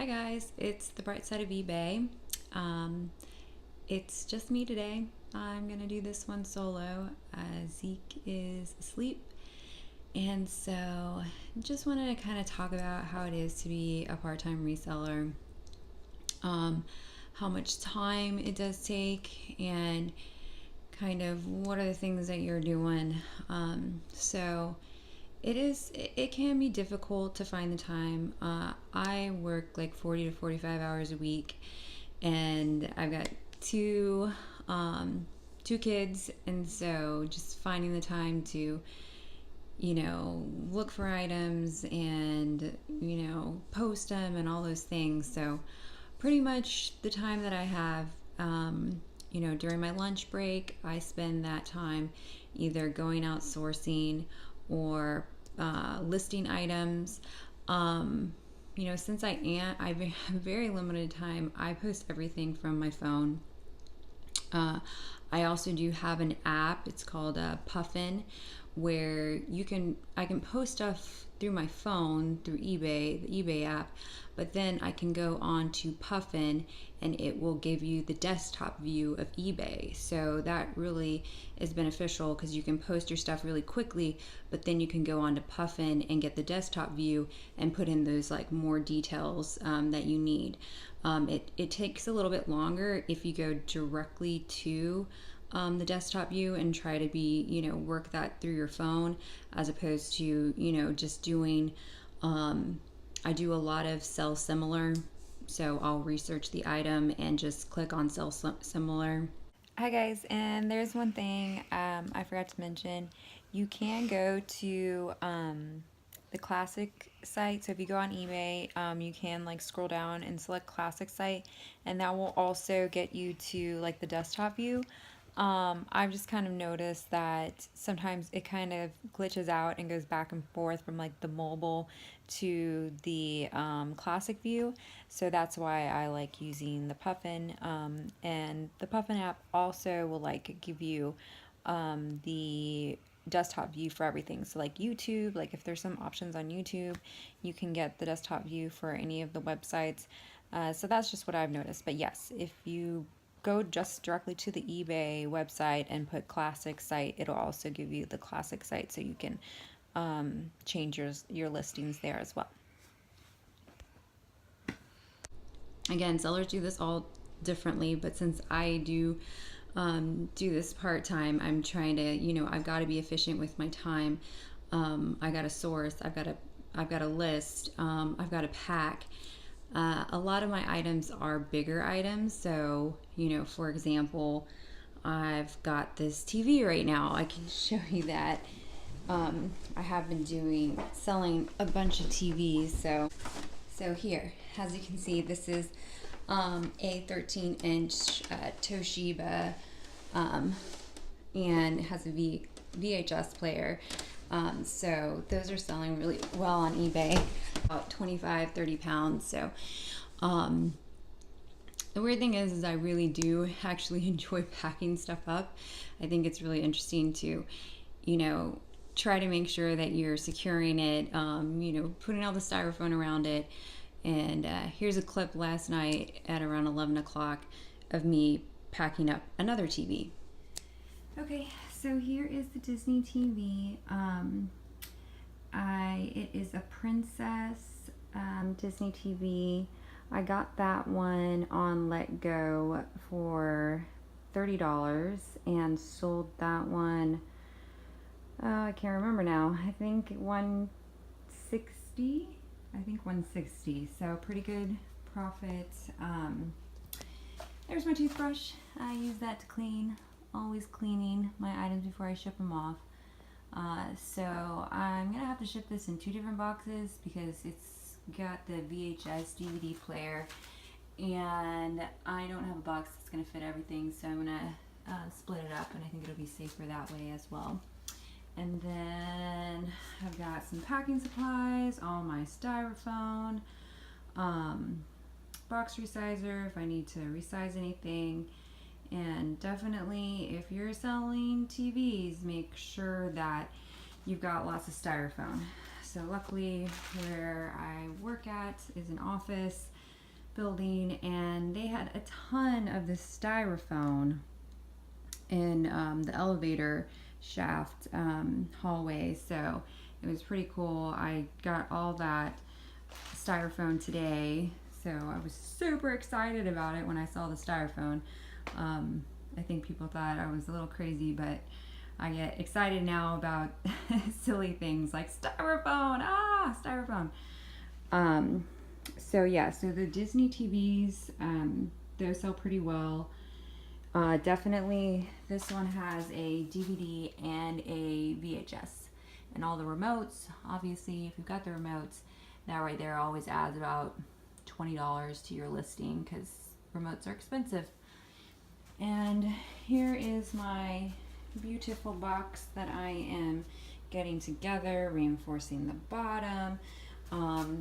Hi guys, it's the bright side of eBay. It's just me today. I'm gonna do this one solo. Zeke is asleep, and so just wanted to kind of talk about how it is to be a part-time reseller, how much time it does take, and kind of what are the things that you're doing. So it can be difficult to find the time. I work like 40 to 45 hours a week, and I've got two kids, and so just finding the time to look for items and post them and all those things. So pretty much the time that I have, during my lunch break, I spend that time either going out sourcing or listing items. Since I have very limited time, I post everything from my phone. I also do have an app. It's called Puffin, where I can post stuff through my phone through eBay, the eBay app, but then I can go on to Puffin and it will give you the desktop view of eBay. So that really is beneficial because you can post your stuff really quickly, but then you can go on to Puffin and get the desktop view and put in those like more details that you need. It takes a little bit longer if you go directly to the desktop view and try to work that through your phone, as opposed to just doing I do a lot of sell similar, so I'll research the item and just click on sell similar. Hi guys, and there's one thing I forgot to mention. You can go to the classic site. So if you go on eBay, you can like scroll down and select classic site, and that will also get you to like the desktop view. I've just kind of noticed that sometimes it kind of glitches out and goes back and forth from like the mobile to the classic view. So that's why I like using the Puffin. And the Puffin app also will like give you the desktop view for everything. So like YouTube, like if there's some options on YouTube, you can get the desktop view for any of the websites. So that's just what I've noticed. But yes, if you go just directly to the eBay website and put classic site, it'll also give you the classic site, so you can change your listings there as well. Again, sellers do this all differently, but since I do this part-time, I'm trying to, I've got to be efficient with my time. I got to source, I've got to list, I've got to pack. A lot of my items are bigger items. So, for example, I've got this TV right now. I can show you that. I have been selling a bunch of TVs. So here, as you can see, this is a 13-inch Toshiba, and it has a VHS player. So those are selling really well on eBay, about 25, 30 pounds. So the weird thing is I really do actually enjoy packing stuff up. I think it's really interesting to, try to make sure that you're securing it, putting all the styrofoam around it. And here's a clip last night at around 11 o'clock of me packing up another TV. Okay, so here is the Disney TV. It is a Princess Disney TV. I got that one on Let Go for $30 and sold that one, I can't remember now, I think 160. So pretty good profit. There's my toothbrush. I use that to clean. Always cleaning my items before I ship them off. So I'm gonna have to ship this in 2 different boxes because it's got the VHS DVD player, and I don't have a box that's gonna fit everything, so I'm gonna split it up, and I think it'll be safer that way as well. And then I've got some packing supplies, all my styrofoam, box resizer if I need to resize anything. And definitely, if you're selling TVs, make sure that you've got lots of styrofoam. So luckily, where I work at is an office, building, and they had a ton of this styrofoam in the elevator shaft hallway. So it was pretty cool. I got all that styrofoam today, so I was super excited about it when I saw the styrofoam. I think people thought I was a little crazy, but I get excited now about silly things like styrofoam. So yeah, so the Disney TVs, those sell pretty well. Definitely this one has a DVD and a VHS, and all the remotes. Obviously, if you've got the remotes, that right there always adds about $20 to your listing, because remotes are expensive. And here is my beautiful box that I am getting together, reinforcing the bottom.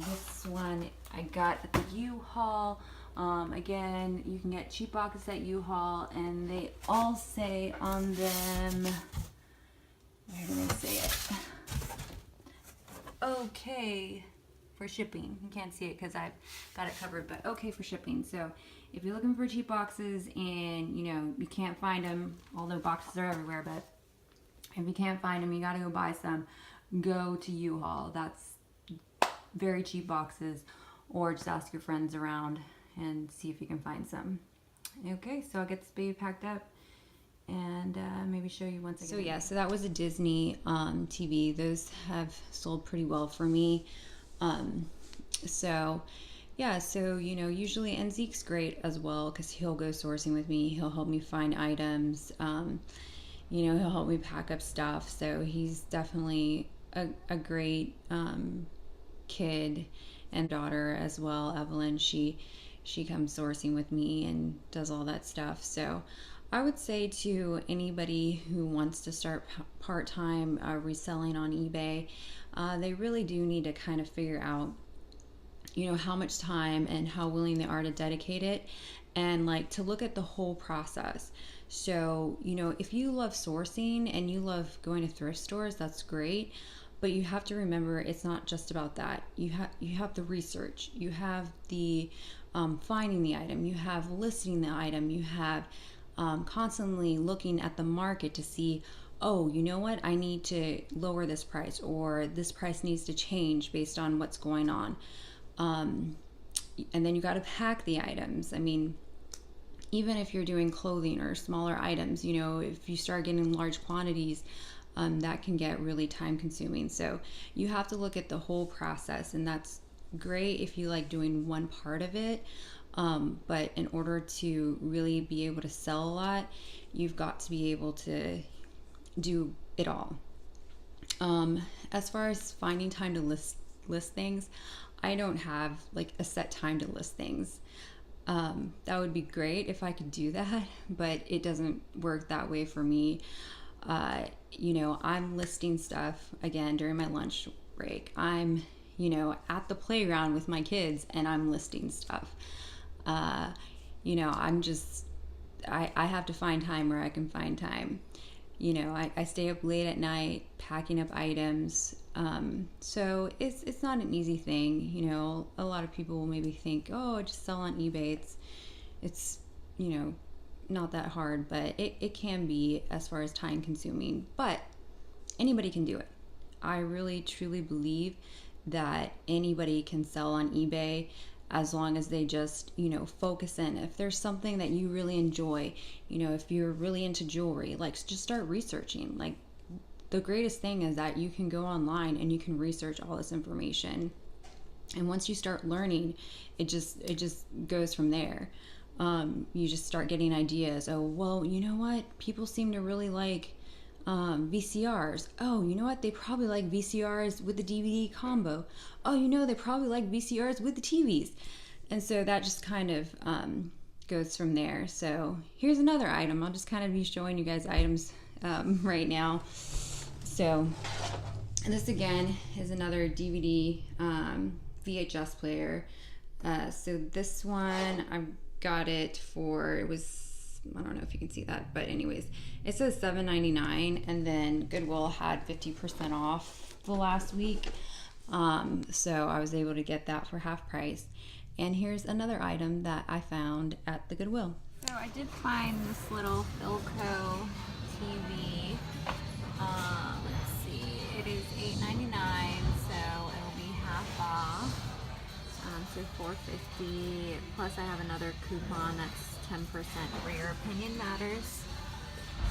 This one I got at the U-Haul. Again, you can get cheap boxes at U-Haul, and they all say on them, where do they say it? Okay for shipping. You can't see it because I've got it covered, but okay for shipping. So if you're looking for cheap boxes and you can't find them, although boxes are everywhere, but if you can't find them, you got to go buy some. Go to U-Haul. That's very cheap boxes, or just ask your friends around and see if you can find some. Okay, so I'll get this baby packed up and maybe show you once again. So yeah, so that was a Disney TV. Those have sold pretty well for me. So yeah, so usually, and Zeke's great as well, because he'll go sourcing with me. He'll help me find items. He'll help me pack up stuff. So he's definitely a great kid, and daughter as well, Evelyn. She comes sourcing with me and does all that stuff. So I would say to anybody who wants to start part-time reselling on eBay, they really do need to kind of figure out how much time and how willing they are to dedicate it, and like to look at the whole process. So if you love sourcing and you love going to thrift stores, that's great. But you have to remember, it's not just about that. You have the research, you have the finding the item, you have listing the item, you have constantly looking at the market to see, oh, you know what, I need to lower this price, or this price needs to change based on what's going on. And then you got to pack the items. I mean, even if you're doing clothing or smaller items, if you start getting large quantities, that can get really time consuming. So you have to look at the whole process, and that's great if you like doing one part of it. But in order to really be able to sell a lot, you've got to be able to do it all. As far as finding time to list things, I don't have like a set time to list things. That would be great if I could do that, but it doesn't work that way for me. I'm listing stuff again during my lunch break. I'm, at the playground with my kids, and I'm listing stuff. I'm just, I have to find time where I can find time. I stay up late at night packing up items. So it's not an easy thing. A lot of people will maybe think, oh, just sell on eBay. It's not that hard, but it can be as far as time consuming, but anybody can do it. I really truly believe that anybody can sell on eBay, as long as they just focus in. If there's something that you really enjoy, if you're really into jewelry, like, just start researching. Like, the greatest thing is that you can go online and you can research all this information, and once you start learning, it just goes from there. You just start getting ideas. Oh, well, you know what? People seem to really like VCRs. Oh, you know what? They probably like VCRs with the DVD combo. Oh, they probably like VCRs with the TVs. And so that just kind of goes from there. So here's another item. I'll just kind of be showing you guys items right now. So this again is another DVD VHS player. So this one, I've got it for, it was, I don't know if you can see that, but anyways, it says $7.99, and then Goodwill had 50% off the last week. So I was able to get that for half price. And here's another item that I found at the Goodwill. So I did find this little Philco TV. Let's see, it is $8.99, so it'll be half off. So $4.50. Plus I have another coupon that's 10% for your opinion matters.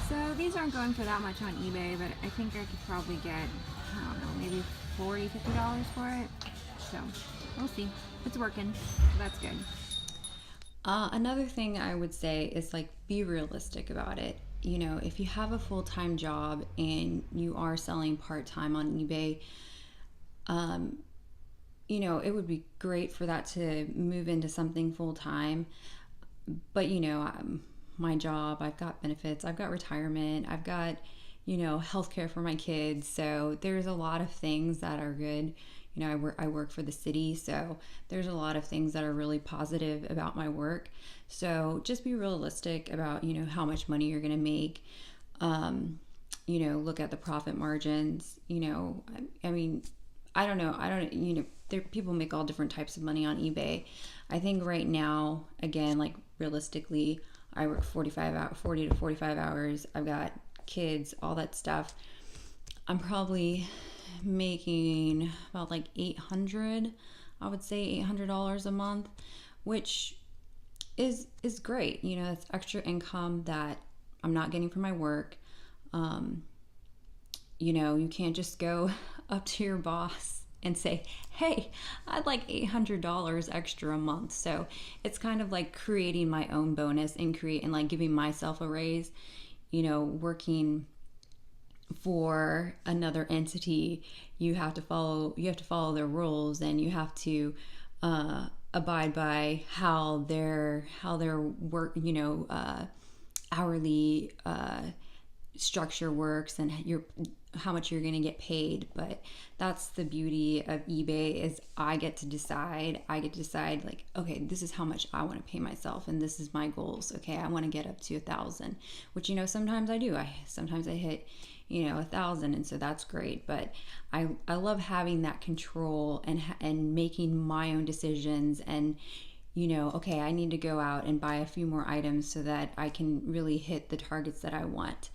So these aren't going for that much on eBay, but I think I could probably get, I don't know, maybe $40, $50 for it. So we'll see. It's working. So that's good. Another thing I would say is like, be realistic about it. You know, if you have a full-time job and you are selling part-time on eBay, you know, it would be great for that to move into something full-time. But, you know, my job, I've got benefits, I've got retirement, I've got, you know, healthcare for my kids. So there's a lot of things that are good. You know, I work for the city, so there's a lot of things that are really positive about my work. So just be realistic about, you know, how much money you're going to make. You know, look at the profit margins. You know, I mean, I don't know, you know, people make all different types of money on eBay. I think right now, again, like realistically, I work 40 to 45 hours. I've got kids, all that stuff. I'm probably making about like $800, I would say $800 a month, which is great. You know, it's extra income that I'm not getting from my work. You know, you can't just go up to your boss and say, hey, I'd like $800 extra a month. So it's kind of like creating my own bonus and like giving myself a raise. You know, working for another entity, you have to follow their rules, and you have to abide by how their work, you know, hourly structure works, and how much you're going to get paid. But that's the beauty of eBay, is I get to decide like, okay, this is how much I want to pay myself, and this is my goals. Okay, I want to get up to 1,000, which, you know, sometimes I do. Sometimes I hit, you know, 1,000, and so that's great. But I love having that control and making my own decisions, and, you know, okay, I need to go out and buy a few more items so that I can really hit the targets that I want.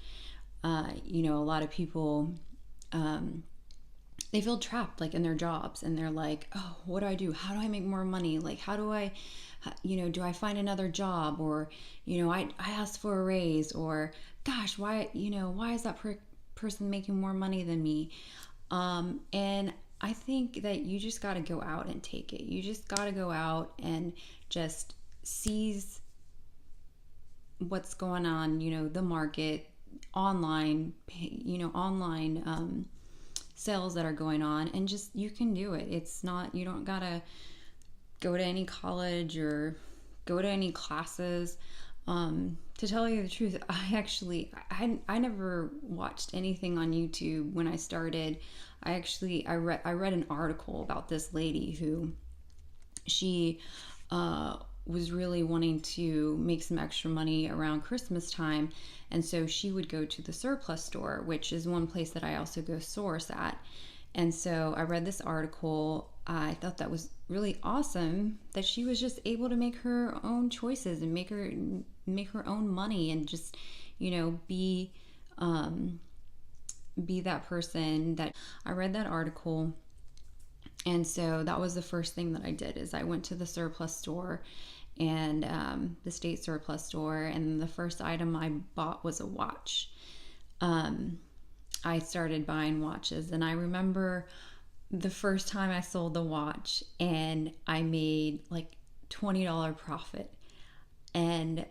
You know, a lot of people, they feel trapped like in their jobs, and they're like, oh, what do I do? How do I make more money? Like, how do I, you know, do I find another job? Or, you know, I asked for a raise, or gosh, why is that person making more money than me? And I think that you just got to go out and take it. You just got to go out and just seize what's going on, you know, the market, online, you know, online sales that are going on, and just, you can do it. It's not, you don't gotta go to any college or go to any classes. To tell you the truth, I never watched anything on YouTube when I started. I read an article about this lady who, she was really wanting to make some extra money around Christmas time, and so she would go to the surplus store, which is one place that I also go source at. And so I read this article. I thought that was really awesome that she was just able to make her own choices and make her own money, and just, you know, be that person. That I read that article, and so that was the first thing that I did, is I went to the surplus store, and the state surplus store, and the first item I bought was a watch. I started buying watches, and I remember the first time I sold the watch, and I made like $20 profit, and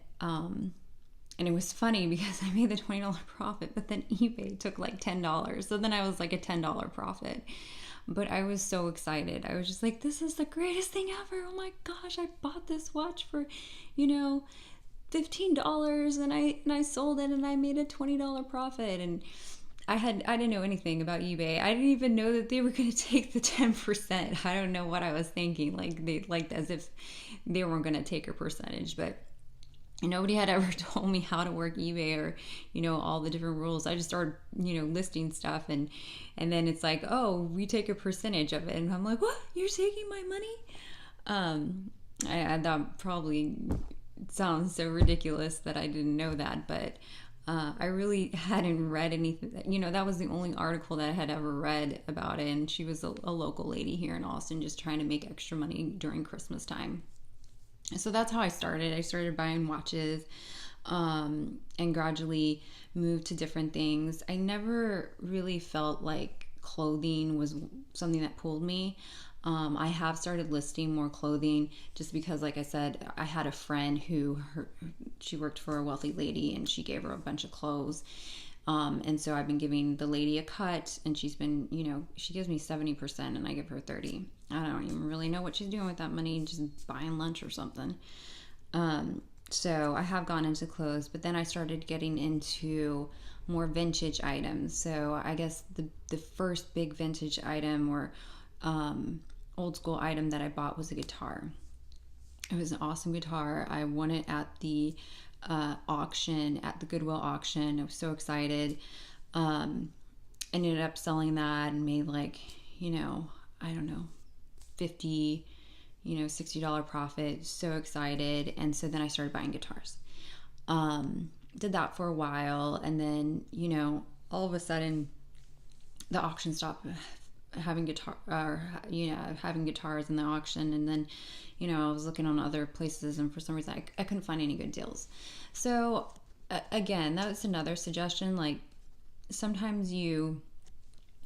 it was funny because I made the $20 profit, but then eBay took like $10, so then I was like a $10 profit. But I was so excited. I was just like, this is the greatest thing ever. Oh my gosh, I bought this watch for, you know, $15, and I sold it, and I made a $20 profit. And I didn't know anything about eBay. I didn't even know that they were going to take the 10%. I don't know what I was thinking. Like as if they weren't going to take a percentage, but nobody had ever told me how to work eBay, or, you know, all the different rules. I just started, you know, listing stuff, and then it's like, oh, we take a percentage of it, and I'm like, what? You're taking my money? that probably sounds so ridiculous that I didn't know that, but I really hadn't read anything. You know, that was the only article that I had ever read about it. And she was a local lady here in Austin just trying to make extra money during Christmas time. So that's how I started. I started buying watches, and gradually moved to different things. I never really felt like clothing was something that pulled me. I have started listing more clothing just because, like I said, I had a friend she worked for a wealthy lady and she gave her a bunch of clothes. And so I've been giving the lady a cut, and she's been, she gives me 70% and I give her 30. I don't even really know what she's doing with that money, just buying lunch or something. So I have gone into clothes, but then I started getting into more vintage items. So I guess the first big vintage item or old school item that I bought was a guitar. It was an awesome guitar. I won it at the auction, at the Goodwill auction. I was so excited. I ended up selling that and made like, I don't know, 50, $60 profit. So excited. And so then I started buying guitars. Did that for a while, and then, all of a sudden the auction stopped having having guitars in the auction. And then, I was looking on other places, and for some reason I couldn't find any good deals. So again, that was another suggestion. Like, sometimes you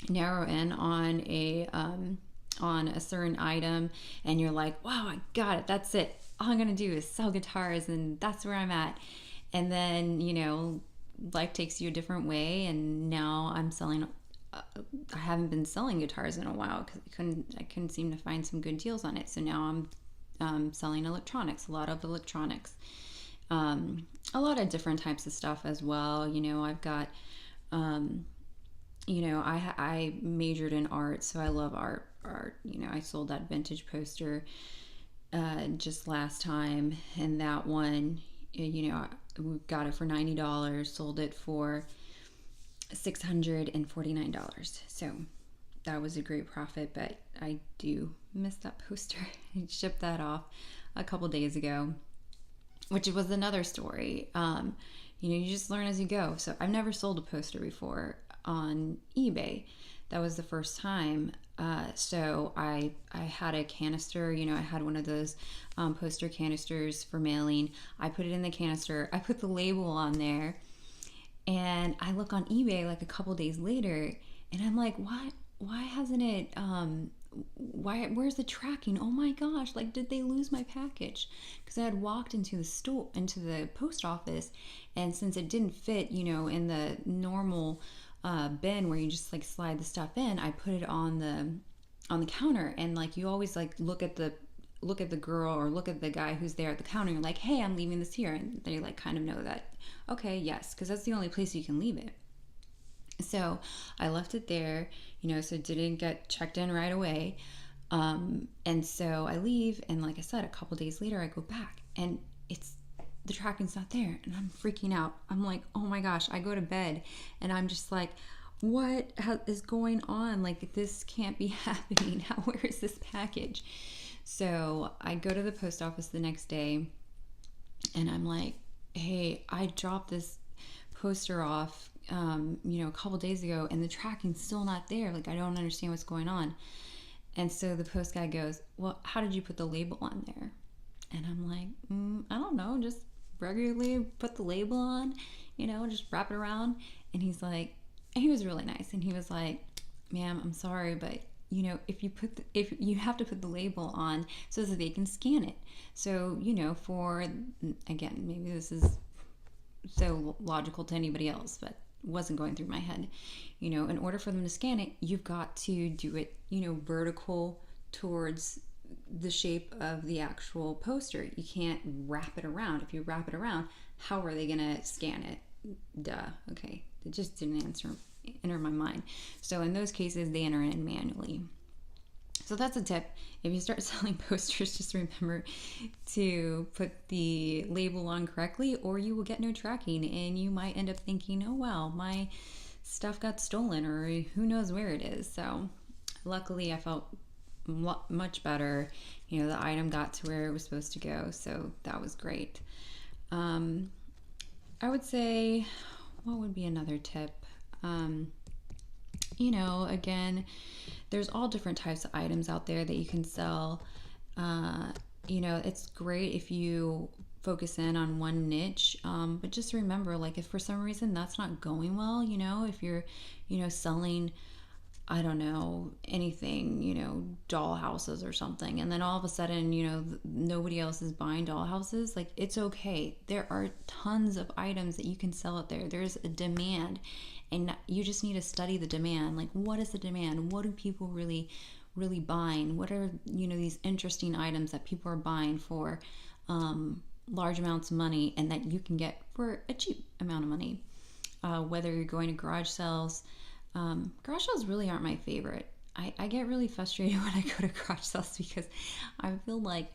narrow in on a certain item and you're like, wow, I got it, that's it, all I'm gonna do is sell guitars and that's where I'm at. And then, life takes you a different way, and now I'm selling. I haven't been selling guitars in a while because I couldn't seem to find some good deals on it. So now I'm selling electronics, a lot of electronics, a lot of different types of stuff as well. I've got, I majored in art, so I love art. I sold that vintage poster just last time, and that one, we got it for $90, sold it for $649. So that was a great profit, but I do miss that poster. I shipped that off a couple days ago, which was another story. You just learn as you go. So I've never sold a poster before on eBay. That was the first time. So I had a canister, I had one of those poster canisters for mailing. I put it in the canister. I put the label on there, and I look on eBay like a couple days later, and I'm like, why hasn't it, where's the tracking? Oh my gosh, like, did they lose my package? Because I had walked into the post office, and since it didn't fit, in the normal bin where you just like slide the stuff in, I put it on the counter. And like, you always like look at the girl or look at the guy who's there at the counter. You're like, hey, I'm leaving this here, and they like kind of know that, okay, yes, because that's the only place you can leave it. So I left it there, so it didn't get checked in right away. And so I leave, and like I said, a couple days later I go back, and the tracking's not there, and I'm freaking out. I'm like, oh my gosh. I go to bed and I'm just like, what is going on? Like, this can't be happening. Where is this package? So I go to the post office the next day, and I'm like, hey, I dropped this poster off a couple days ago, and the tracking's still not there. Like, I don't understand what's going on. And so the post guy goes, well, how did you put the label on there? And I'm like, I don't know, just regularly put the label on, just wrap it around. And he was really nice, and he was like, ma'am, I'm sorry, but if you have to put the label on so that they can scan it. So, again, maybe this is so logical to anybody else, but wasn't going through my head. In order for them to scan it, you've got to do it, vertical towards the shape of the actual poster. You can't wrap it around. If you wrap it around, how are they gonna scan it? Duh. Okay, it just didn't enter my mind. So in those cases, they enter it in manually. So that's a tip. If you start selling posters, just remember to put the label on correctly, or you will get no tracking, and you might end up thinking, oh wow, my stuff got stolen, or who knows where it is. So luckily I felt much better. The item got to where it was supposed to go, so that was great. I would say, what would be another tip? Again, there's all different types of items out there that you can sell. It's great if you focus in on one niche, but just remember, like, if for some reason that's not going well, if you're, selling, I don't know, anything, doll houses or something, and then all of a sudden, nobody else is buying doll houses, like, it's okay. There are tons of items that you can sell out there. There's a demand, and you just need to study the demand. Like, what is the demand? What do people really buying? What are, these interesting items that people are buying for large amounts of money and that you can get for a cheap amount of money? Whether you're going to garage sales, garage sales really aren't my favorite. I get really frustrated when I go to garage sales because I feel like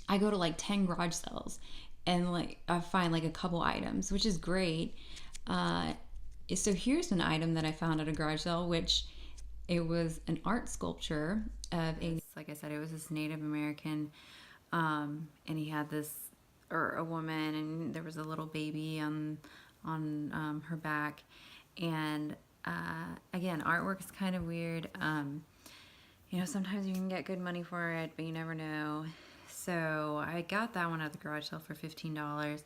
I go to like 10 garage sales and like I find like a couple items, which is great. So here's an item that I found at a garage sale, which it was an art sculpture of like I said, it was this Native American, and he had this, or a woman, and there was a little baby on her back. And again, artwork is kind of weird. Sometimes you can get good money for it, but you never know. So I got that one at the garage sale for $15.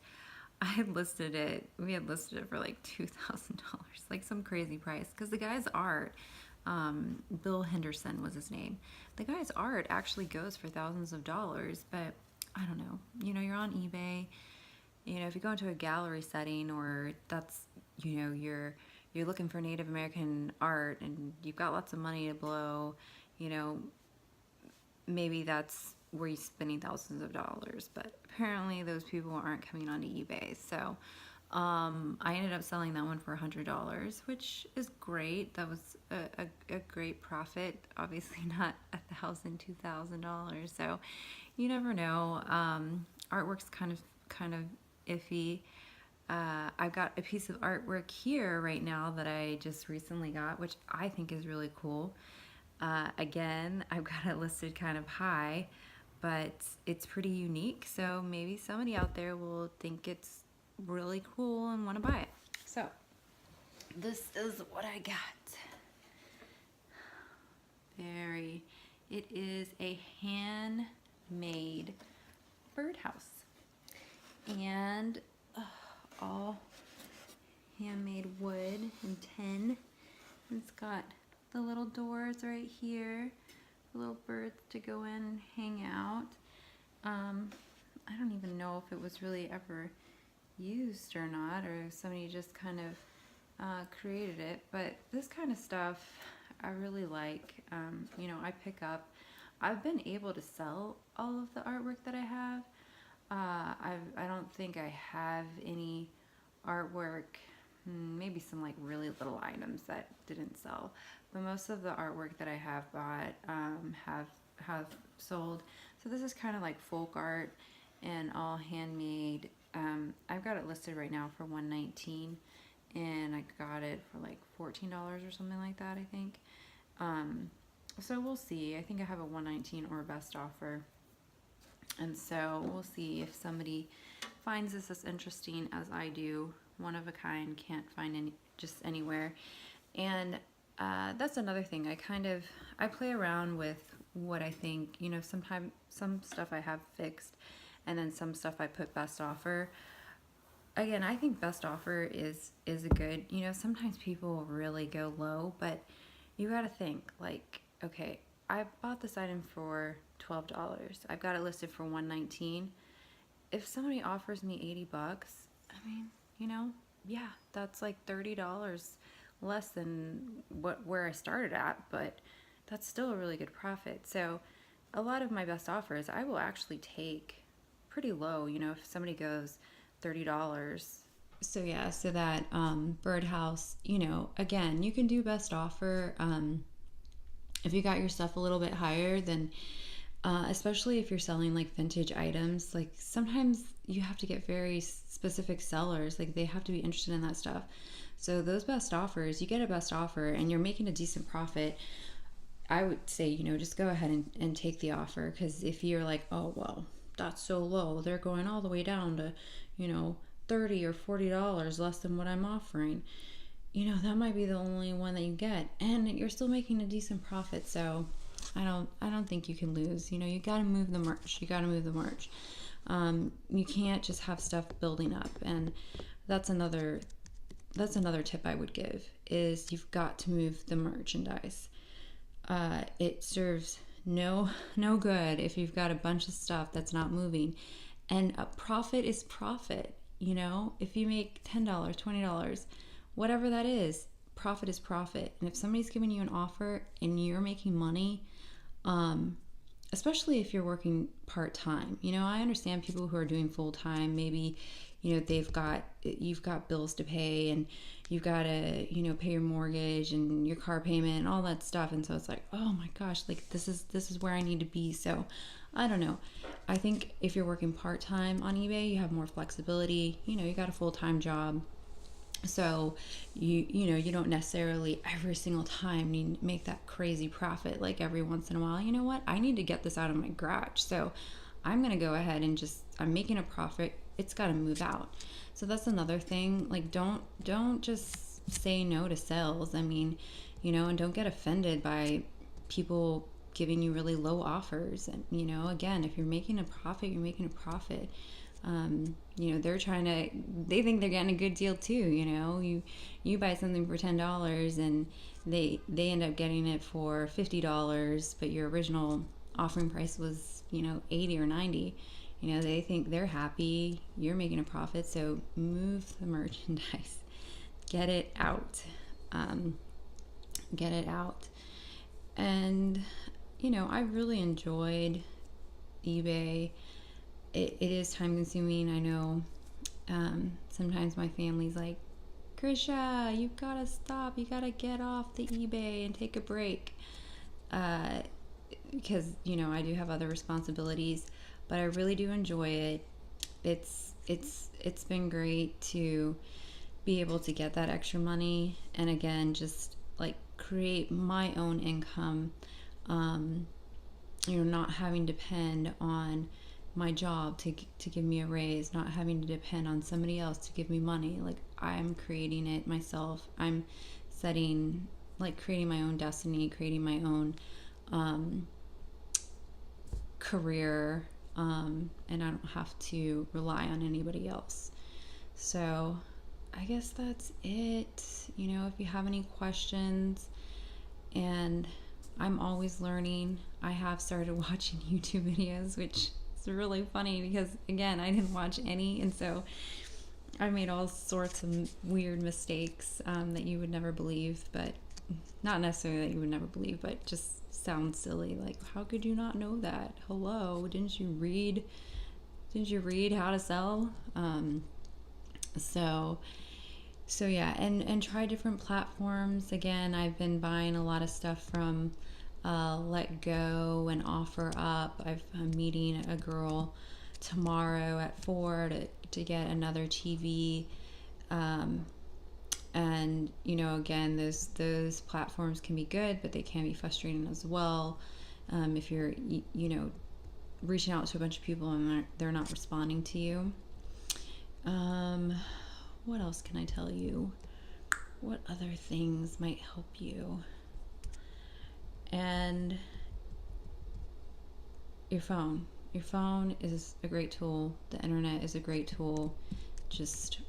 We had listed it for like $2,000, like some crazy price, because the guy's art, Bill Henderson was his name. The guy's art actually goes for thousands of dollars, but I don't know. You're on eBay. If you go into a gallery setting, or that's, you're looking for Native American art and you've got lots of money to blow, maybe that's where you're spending thousands of dollars. But apparently those people aren't coming onto eBay. So I ended up selling that one for $100, which is great. That was a great profit. Obviously not $1,000, $2,000. So you never know. Artwork's kind of iffy. I've got a piece of artwork here right now that I just recently got, which I think is really cool. Again, I've got it listed kind of high, but it's pretty unique. So maybe somebody out there will think it's really cool and want to buy it. So this is what I got. It is a handmade birdhouse, and all handmade wood and tin. It's got the little doors right here, the little birds to go in and hang out. I don't even know if it was really ever used or not, or somebody just kind of created it, but this kind of stuff I really like. I pick up. I've been able to sell all of the artwork that I have. I don't think I have any artwork, maybe some like really little items that didn't sell, but most of the artwork that I have bought have sold. So this is kind of like folk art and all handmade. I've got it listed right now for $119, and I got it for like $14 or something like that, I think. So we'll see. I think I have a $119 or a best offer. And so we'll see if somebody finds this as interesting as I do. One of a kind, can't find just anywhere. And that's another thing. I play around with what I think. Sometimes some stuff I have fixed, and then some stuff I put best offer. Again, I think best offer is a good. Sometimes people really go low, but you got to think like, okay, I bought this item for $12. I've got it listed for $119. If somebody offers me $80, I mean, yeah, that's like $30 less than where I started at, but that's still a really good profit. So a lot of my best offers I will actually take pretty low, if somebody goes $30. So yeah, so that birdhouse, again, you can do best offer. If you got your stuff a little bit higher, then especially if you're selling like vintage items, like sometimes you have to get very specific sellers, like they have to be interested in that stuff. So those best offers, you get a best offer and you're making a decent profit. I would say, just go ahead and take the offer. Because if you're like, oh, well, that's so low, they're going all the way down to, you know, $30 or $40 less than what I'm offering, that might be the only one that you get. And you're still making a decent profit. So I don't think you can lose. You got to move the merch. You got to move the merch. You can't just have stuff building up. And that's another tip I would give is you've got to move the merchandise. It serves no good if you've got a bunch of stuff that's not moving. And a profit is profit. If you make $10, $20, whatever that is, profit is profit. And if somebody's giving you an offer and you're making money, especially if you're working part-time, I understand people who are doing full-time, maybe, you've got bills to pay, and you've got to, pay your mortgage and your car payment and all that stuff. And so it's like, oh my gosh, like this is where I need to be. So I don't know. I think if you're working part-time on eBay, you have more flexibility. You got a full-time job. So you don't necessarily every single time need to make that crazy profit. Like every once in a while, you know what? I need to get this out of my garage. So I'm going to go ahead and I'm making a profit. It's got to move out. So that's another thing. Like don't just say no to sales. I mean, and don't get offended by people giving you really low offers. And, again, if you're making a profit, you're making a profit. They think they're getting a good deal too. You buy something for $10 and they end up getting it for $50, but your original offering price was, 80 or 90. They think they're happy, you're making a profit. So move the merchandise, get it out. And, I really enjoyed eBay. It is time consuming. I know sometimes my family's like, Krisha, you've got to stop. You got to get off the eBay and take a break. Because, I do have other responsibilities, but I really do enjoy it. It's been great to be able to get that extra money. And again, just like create my own income, not having to depend on my job to give me a raise, not having to depend on somebody else to give me money. Like I'm creating it myself. I'm creating my own destiny, creating my own career, and I don't have to rely on anybody else. So I guess that's it. If you have any questions, and I'm always learning. I have started watching YouTube videos, which is really funny because, again, I didn't watch any, and so I made all sorts of weird mistakes that you would never believe, but not necessarily that you would never believe, but just sounds silly. Like, how could you not know that? Hello, didn't you read how to sell? So yeah, and try different platforms. Again, I've been buying a lot of stuff from Let Go and Offer Up. I'm meeting a girl tomorrow at 4 to get another TV. And again, those platforms can be good, but they can be frustrating as well. If you're reaching out to a bunch of people and they're not responding to you. What else can I tell you? What other things might help you? And your phone is a great tool. The internet is a great tool. Just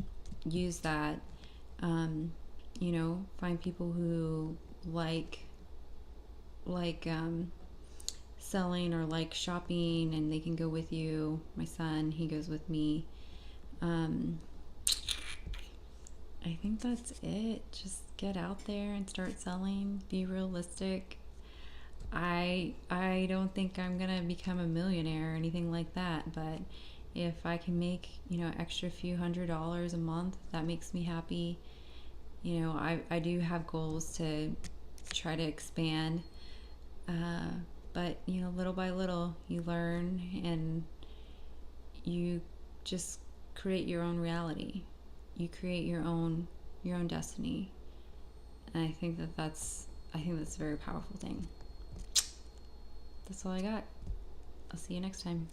use that. Find people who like selling or like shopping, and they can go with you. My son, he goes with me. I think that's it. Just get out there and start selling. Be realistic. I don't think I'm gonna become a millionaire or anything like that, but if I can make extra few $100s a month, that makes me happy. I do have goals to try to expand, but little by little you learn and you just create your own reality. You create your own destiny, and I think that's a very powerful thing. that's all I got. I'll see you next time.